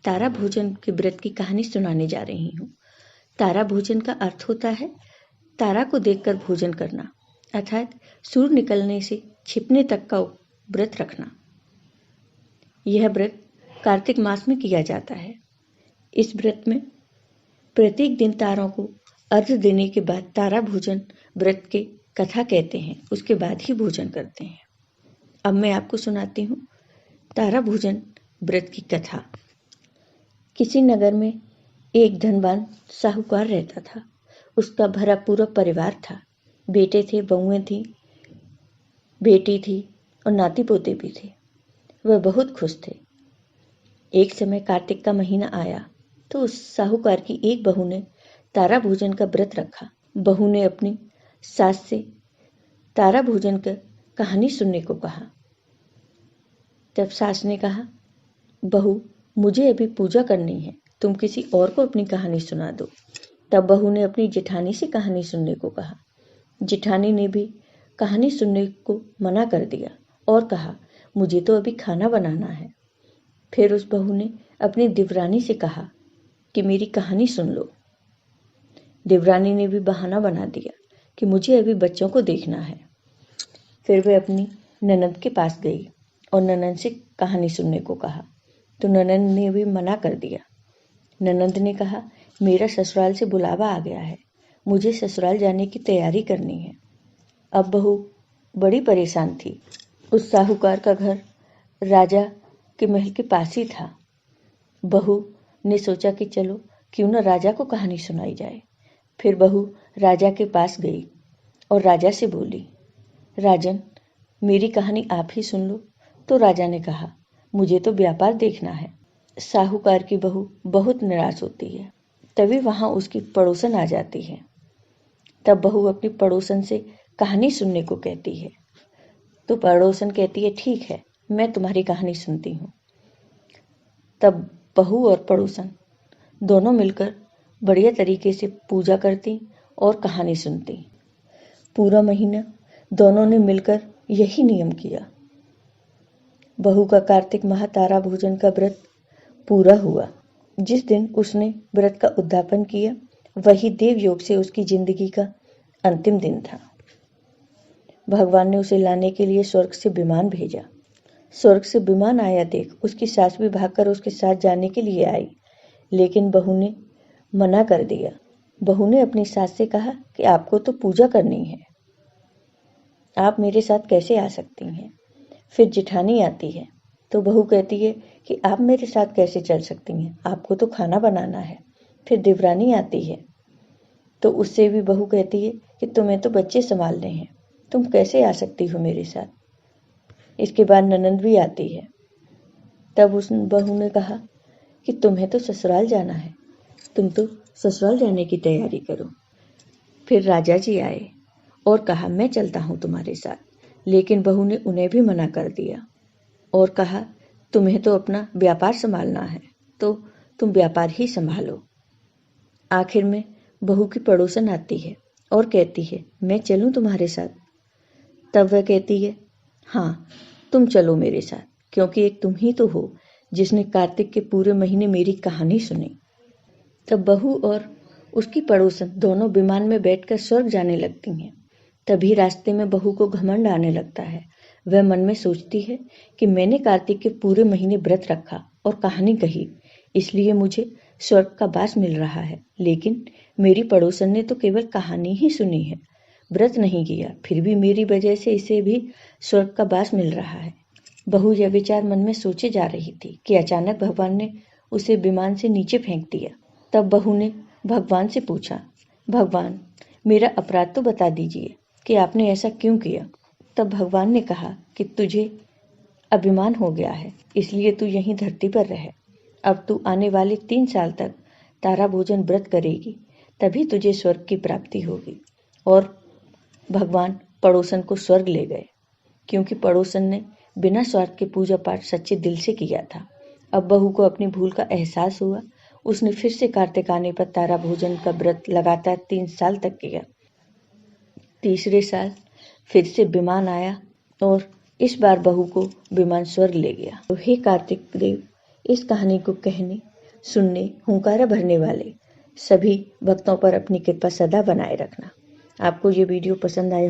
तारा भोजन के व्रत की कहानी सुनाने जा रही हूँ। तारा भोजन का अर्थ होता है तारा को देखकर भोजन करना, अर्थात सूर्य निकलने से छिपने तक का व्रत रखना। यह व्रत कार्तिक मास में किया जाता है। इस व्रत में प्रत्येक दिन तारों को अर्घ्य देने के बाद तारा भोजन व्रत के कथा कहते हैं, उसके बाद ही भोजन करते हैं। अब मैं आपको सुनाती हूँ तारा भोजन व्रत की कथा। किसी नगर में एक धनवान साहूकार रहता था। उसका भरा पूरा परिवार था। बेटे थे, बहुएं थी, बेटी थी और नाती पोते भी थे। वह बहुत खुश थे। एक समय कार्तिक का महीना आया तो उस साहूकार की एक बहू ने तारा भोजन का व्रत रखा। बहू ने अपनी सास से तारा भोजन की कहानी सुनने को कहा। तब सास ने कहा, बहू, मुझे अभी पूजा करनी है, तुम किसी और को अपनी कहानी सुना दो। तब बहू ने अपनी जेठानी से कहानी सुनने को कहा। जेठानी ने भी कहानी सुनने को मना कर दिया और कहा, मुझे तो अभी खाना बनाना है। फिर उस बहू ने अपनी देवरानी से कहा कि मेरी कहानी सुन लो। देवरानी ने भी बहाना बना दिया कि मुझे अभी बच्चों को देखना है। फिर वह अपनी ननद के पास गई और ननद से कहानी सुनने को कहा तो ननद ने भी मना कर दिया। ननद ने कहा, मेरा ससुराल से बुलावा आ गया है, मुझे ससुराल जाने की तैयारी करनी है। अब बहू बड़ी परेशान थी। उस साहूकार का घर राजा के महल के पास ही था। बहू ने सोचा कि चलो क्यों न राजा को कहानी सुनाई जाए। फिर बहू राजा के पास गई और राजा से बोली, राजन, मेरी कहानी आप ही सुन लो। तो राजा ने कहा, मुझे तो व्यापार देखना है। साहूकार की बहू बहुत निराश होती है। तभी वहां उसकी पड़ोसन आ जाती है। तब बहू अपनी पड़ोसन से कहानी सुनने को कहती है। तो पड़ोसन कहती है, ठीक है, मैं तुम्हारी कहानी सुनती हूँ। तब बहू और पड़ोसन दोनों मिलकर बढ़िया तरीके से पूजा करती और कहानी सुनती। पूरा महीना दोनों ने मिलकर यही नियम किया। बहू का कार्तिक माह तारा भोजन का व्रत पूरा हुआ। जिस दिन उसने व्रत का उद्यापन किया वही देव योग से उसकी जिंदगी का अंतिम दिन था। भगवान ने उसे लाने के लिए स्वर्ग से विमान भेजा। स्वर्ग से विमान आया देख उसकी सास भी भागकर उसके साथ जाने के लिए आई, लेकिन बहू ने मना कर दिया। बहू ने अपनी सास से कहा कि आपको तो पूजा करनी है, आप मेरे साथ कैसे आ सकती हैं। फिर जेठानी आती है तो बहू कहती है कि आप मेरे साथ कैसे चल सकती हैं, आपको तो खाना बनाना है। फिर देवरानी आती है तो उससे भी बहू कहती है कि तुम्हें तो बच्चे संभालने हैं, तुम कैसे आ सकती हो मेरे साथ। इसके बाद ननद भी आती है। तब उस बहू ने कहा कि तुम्हें तो ससुराल जाना है, तुम तो ससुराल जाने की तैयारी करो। फिर राजा जी आए और कहा, मैं चलता हूँ तुम्हारे साथ, लेकिन बहू ने उन्हें भी मना कर दिया और कहा, तुम्हें तो अपना व्यापार संभालना है, तो तुम व्यापार ही संभालो। आखिर में बहू की पड़ोसन आती है और कहती है, मैं चलूं तुम्हारे साथ। तब वह कहती है, हाँ, तुम चलो मेरे साथ, क्योंकि एक तुम ही तो हो जिसने कार्तिक के पूरे महीने मेरी कहानी सुनी। तब बहू और उसकी पड़ोसन दोनों विमान में बैठकर स्वर्ग जाने लगती हैं। तभी रास्ते में बहू को घमंड आने लगता है। वह मन में सोचती है कि मैंने कार्तिक के पूरे महीने व्रत रखा और कहानी कही, इसलिए मुझे स्वर्ग का वास मिल रहा है, लेकिन मेरी पड़ोसन ने तो केवल कहानी ही सुनी है, व्रत नहीं किया, फिर भी मेरी वजह से इसे भी स्वर्ग का वास मिल रहा है। बहू यह विचार मन में सोचे जा रही थी कि अचानक भगवान ने उसे विमान से नीचे फेंक दिया। तब बहू ने भगवान से पूछा, भगवान, मेरा अपराध तो बता दीजिए कि आपने ऐसा क्यों किया। तब भगवान ने कहा कि तुझे अभिमान हो गया है, इसलिए तू यहीं धरती पर रहे। अब तू आने वाले 3 साल तक तारा भोजन व्रत करेगी, तभी तुझे स्वर्ग की प्राप्ति होगी। और भगवान पड़ोसन को स्वर्ग ले गए, क्योंकि पड़ोसन ने बिना स्वार्थ के पूजा पाठ सच्चे दिल से किया था। अब बहू को अपनी भूल का एहसास हुआ। उसने फिर से कार्तिक आने पर तारा भोजन का व्रत लगातार 3 साल तक किया। तीसरे साल फिर से विमान आया और इस बार बहू को विमान स्वर्ग ले गया। तो हे कार्तिक देव, इस कहानी को कहने सुनने, हुंकारा भरने वाले सभी भक्तों पर अपनी कृपा सदा बनाए रखना। आपको ये वीडियो पसंद आया